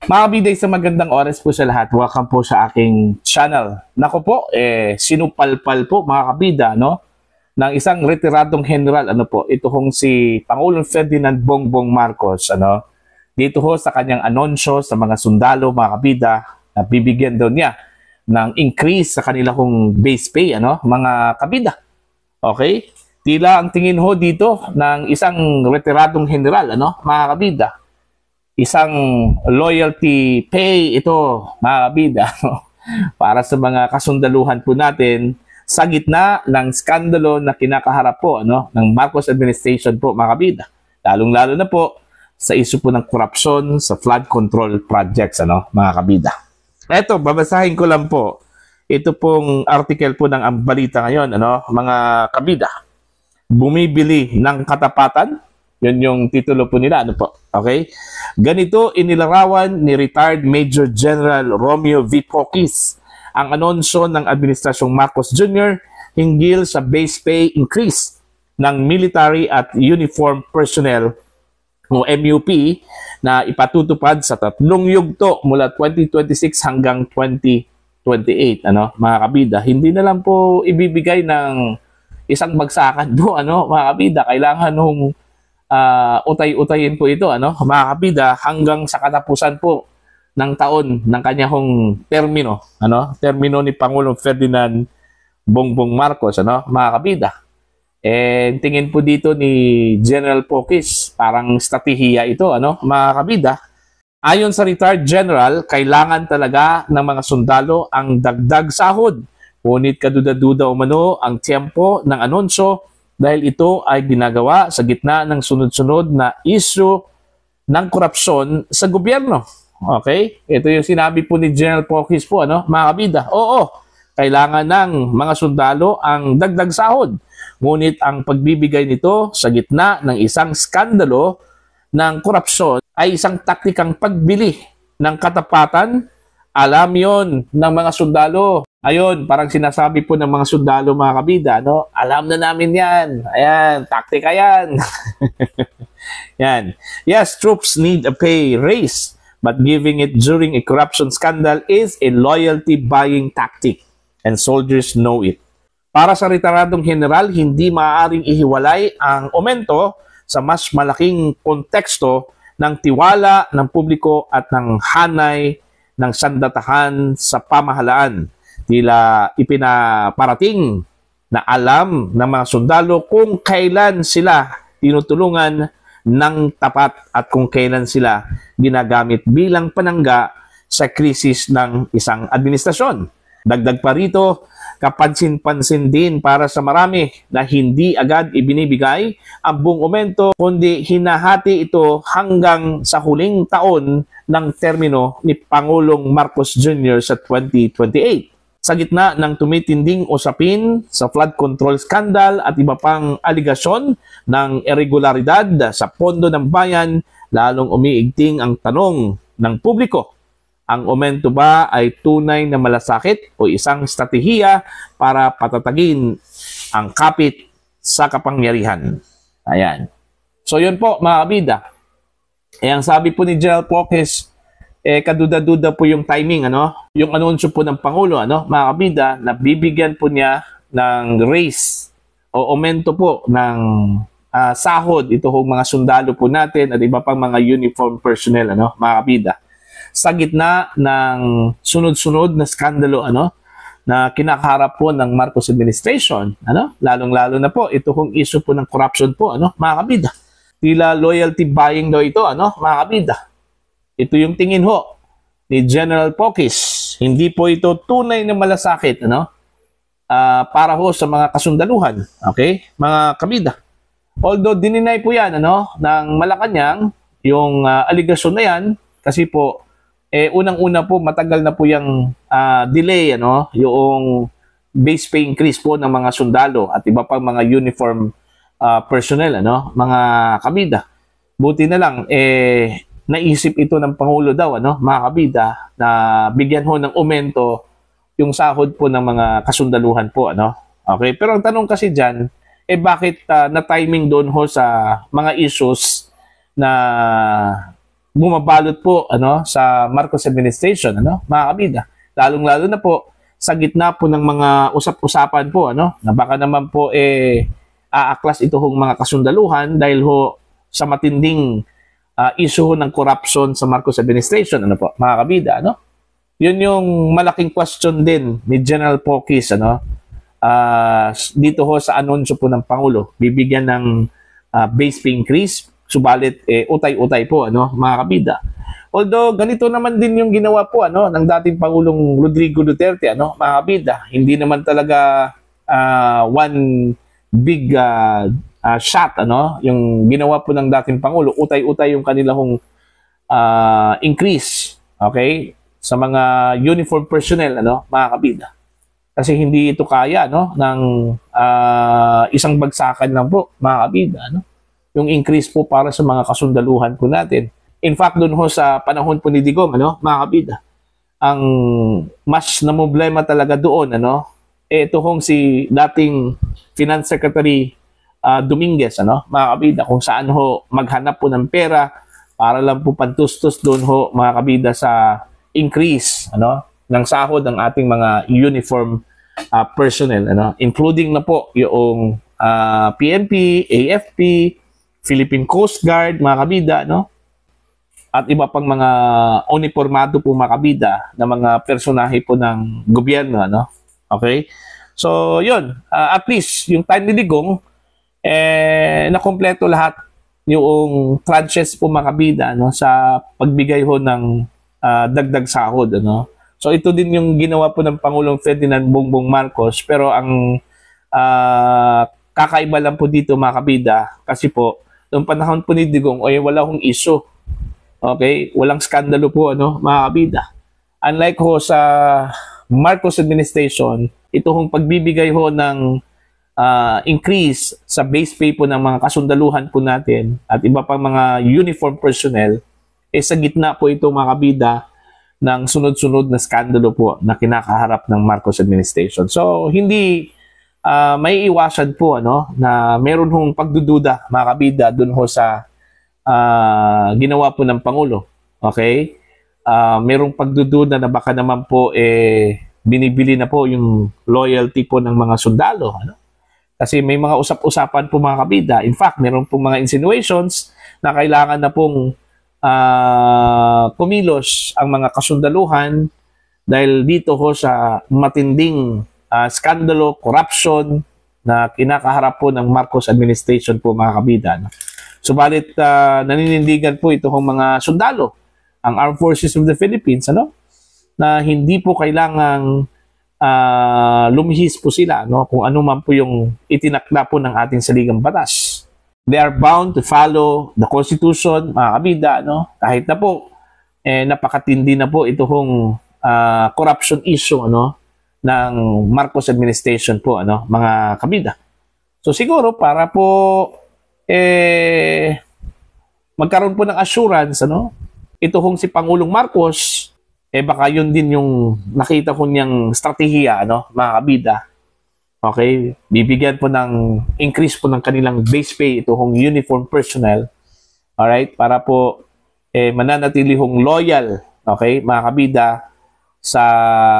Mga kabiday, sa magandang oras po sa lahat. Welcome po sa aking channel. Nako po, sinupalpal po mga kabida, no? Ng isang retiradong general, ano po, ito hong si Pangulong Ferdinand Bongbong Marcos, ano? Dito ho sa kanyang anunsyo sa mga sundalo, mga kabida, na bibigyan daw niya ng increase sa kanilang base pay, ano? Mga kabida. Okay? Tila ang tingin ho dito ng isang retiradong general, ano? Mga kabida. Isang loyalty pay ito, mga kabida, para sa mga kasundaluhan po natin sa gitna ng skandalo na kinakaharap po, ano, ng Marcos administration po, mga kabida. Lalong-lalo na po sa issue po ng korupsyon sa flood control projects, ano, mga kabida. Eto, babasahin ko lang po. Ito pong article po ng Ang Balita ngayon, ano, mga kabida. Bumibili ng katapatan. Yun yung titulo po nila, ano po. Okay? Ganito inilarawan ni retired Major General Romeo V. Pocis ang anunsyo ng Administrasyong Marcos Jr. hinggil sa base pay increase ng military at uniform personnel o MUP na ipatutupad sa tatlong yugto mula 2026 hanggang 2028. Ano, mga kabida, hindi na lang po ibibigay ng isang bagsakan do, ano, mga kabida. Kailangan nung utay-utayin po ito, ano, mga kabida, hanggang sa katapusan po ng taon ng kanyang termino, ano, termino ni Pangulong Ferdinand Bongbong Marcos, ano, mga kabida. Tingin po dito ni General Pocis, parang strategiya ito, ano, mga kabida. Ayon sa retired general, kailangan talaga ng mga sundalo ang dagdag sahod. Ngunit kaduda-duda umano ang tiyempo ng anunsyo dahil ito ay ginagawa sa gitna ng sunod-sunod na issue ng korupsyon sa gobyerno. Okay? Ito yung sinabi po ni General Pocis po, ano, mga kabida. Oo, kailangan ng mga sundalo ang dagdag sahod. Ngunit ang pagbibigay nito sa gitna ng isang skandalo ng korupsyon ay isang taktikang pagbili ng katapatan. Alam yon ng mga sundalo. Ayun, parang sinasabi po ng mga sundalo, mga kabida, no? Alam na namin yan. Ayan, taktika yan. Yan. Yes, troops need a pay raise, but giving it during a corruption scandal is a loyalty buying tactic, and soldiers know it. Para sa retiradong general, hindi maaaring ihiwalay ang aumento sa mas malaking konteksto ng tiwala ng publiko at ng hanay ng sandatahan sa pamahalaan. Tila ipinaparating na alam ng mga sundalo kung kailan sila tinutulungan ng tapat at kung kailan sila ginagamit bilang panangga sa krisis ng isang administrasyon. Dagdag pa rito, kapansin-pansin din para sa marami na hindi agad ibinibigay ang buong aumento kundi hinahati ito hanggang sa huling taon ng termino ni Pangulong Marcos Jr. sa 2028. Sa gitna ng tumitinding usapin sa flood control scandal at iba pang aligasyon ng irregularidad sa pondo ng bayan, lalong umiigting ang tanong ng publiko. Ang aumento ba ay tunay na malasakit o isang estratehiya para patatagin ang kapit sa kapangyarihan? Ayan. So yun po, mga kabida. Ang sabi po ni General Pocis, kaduda-duda po yung timing, ano, yung anunsyo po ng Pangulo, ano, mga kabida, na bibigyan po niya ng raise o aumento po ng sahod ito hong mga sundalo po natin at iba pang mga uniform personnel, ano, mga kabida, sa gitna ng sunod-sunod na skandalo, ano, na kinakaharap po ng Marcos administration, ano, lalong-lalo na po ito hong issue po ng corruption po, ano, mga kabida. Tila loyalty buying daw ito, ano, mga kabida. Ito yung tingin ho ni General Pocis. Hindi po ito tunay na malasakit, ano? Para ho sa mga kasundaluhan. Okay? Mga kabida. Although dininay po yan, ano, ng Malacanang, yung aligasyon na yan, kasi po, unang-una po, matagal na po yung delay, ano, yung base pay increase po ng mga sundalo at iba pang mga uniform personnel, ano, mga kabida. Buti na lang, naisip ito ng Pangulo daw, ano, mga kabida, na bigyan ho ng aumento yung sahod po ng mga kasundaluhan po, ano. Okay, pero ang tanong kasi dyan, bakit na timing doon ho sa mga issues na bumabalot po sa Marcos administration, mga kabida. Lalong-lalo na po sa gitna po ng mga usap-usapan po, na baka naman po aaklas ito hong mga kasundaluhan dahil ho sa matinding issue ng corruption sa Marcos administration, po, mga kabida, Yun yung malaking question din ni General Pokis, dito ho sa anunsyo po ng Pangulo. Bibigyan ng base pay increase, subalit utay-utay po, mga kabida. Although ganito naman din yung ginawa po ng dating Pangulong Rodrigo Duterte, mga kabida. Hindi naman talaga one big shot, yung ginawa po ng dating Pangulo. Utay-utay yung kanilang increase, okay, sa mga uniform personnel, mga kabida. Kasi hindi ito kaya ng isang bagsakan lang po, mga kabida, yung increase po para sa mga kasundaluhan po natin. In fact, doon ho sa panahon po ni Digong, mga kabida, ang mas namblema talaga doon, ito hong si dating Finance Secretary Dominguez, mga kabida, kung saan ho maghanap po ng pera para lang po pantustos doon ho, mga kabida, sa increase ng sahod ng ating mga uniform personnel, including na po yung PNP, AFP, Philippine Coast Guard, mga kabida, at iba pang mga uniformado po, mga kabida, na mga personahe po ng gobyerno, okay? So, yun, at least yung time ni Digong nakompleto lahat yung tranches po, mga kabida, sa pagbigay ho ng dagdag sahod, So ito din yung ginawa po ng Pangulong Ferdinand Bongbong Marcos, pero ang kakaiba lang po dito, mga kabida, kasi po noong panahon po ni Digong wala hong issue. Okay? Walang skandalo po, mga kabida. Unlike ho sa Marcos administration, ito hong pagbibigay ho ng increase sa base pay po ng mga kasundaluhan po natin at iba pang mga uniform personnel, sa gitna po ito, mga kabida, ng sunod-sunod na skandalo po na kinakaharap ng Marcos administration. So, hindi may iwasan po na meron hong pagdududa, mga kabida, dun ho sa ginawa po ng Pangulo. Okay? Merong pagdududa na baka naman po binibili na po yung loyalty po ng mga sundalo. Kasi may mga usap-usapan po, mga kabida. In fact, meron pong mga insinuations na kailangan na pong kumilos ang mga kasundaluhan dahil dito ho sa matinding skandalo, corruption na kinakaharap po ng Marcos administration po, mga kabida. Subalit naninindigan po ito ng mga sundalo, ang Armed Forces of the Philippines, na hindi po kailangang lumihis po sila kung ano man po yung itinakda po ng ating saligang batas. They are bound to follow the Constitution, mga kabida, kahit na po napakatindi na po ito hong corruption issue ng Marcos administration po, mga kabida. So siguro para po magkaroon po ng assurance, ito hong si Pangulong Marcos, baka yun din yung nakita ko niyang strategiya, mga kabida. Okay? Bibigyan po ng increase po ng kanilang base pay ito hong uniform personnel. Alright? Para po mananatili hong loyal, okay, mga kabida, sa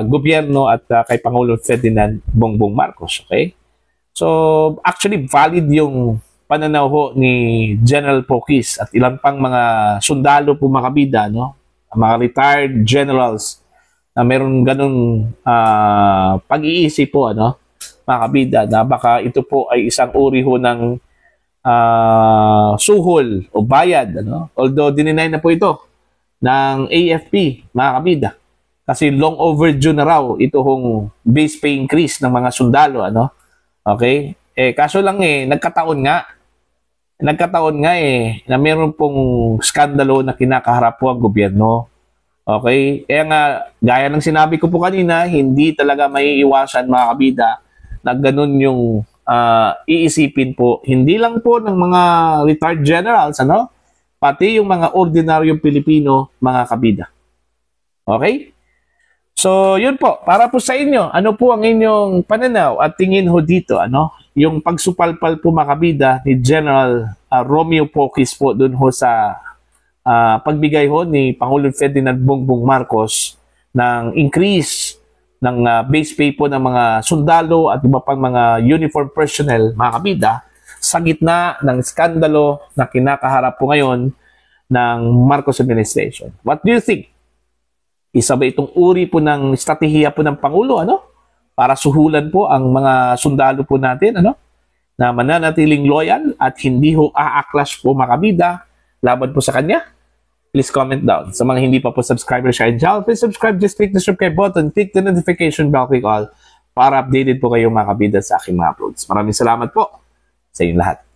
gobyerno at kay Pangulong Ferdinand Bongbong Marcos. Okay? So, actually, valid yung pananaw ho ni General Pokis at ilang pang mga sundalo po, mga kabida, mga retired generals na meron ganun pag-iisip po, mga kabida, na baka ito po ay isang uri ho ng suhol o bayad, although dininay na po ito ng AFP, mga kabida, kasi long overdue na raw ito hong base pay increase ng mga sundalo, okay, kaso lang nagkataon nga na meron pong skandalo na kinakaharap po ang gobyerno. Okay? Kaya nga, gaya ng sinabi ko po kanina, hindi talaga maiiwasan, mga kabida, na ganun yung iisipin po, hindi lang po ng mga retired generals, pati yung mga ordinaryong Pilipino, mga kabida. Okay? So, yun po. Para po sa inyo, ano po ang inyong pananaw at tingin ho dito, yung pagsupalpal po, mga kabida, ni General Romeo Pokis po dun ho sa pagbigay ho ni Pangulong Ferdinand Bongbong Marcos ng increase ng base pay po ng mga sundalo at iba pang mga uniform personnel, mga kabida, sa gitna ng skandalo na kinakaharap po ngayon ng Marcos administration. What do you think? Isa ba itong uri po ng estratehiya po ng Pangulo, para suhulan po ang mga sundalo po natin, na mananatiling loyal at hindi ho aaklas po, mga kabida, laban po sa kanya? Please comment down. Sa mga hindi pa po subscriber sa channel, please subscribe. Just click the subscribe button, click the notification bell, click all para updated po kayo, mga kabida, sa aking mga uploads. Maraming salamat po sa inyong lahat.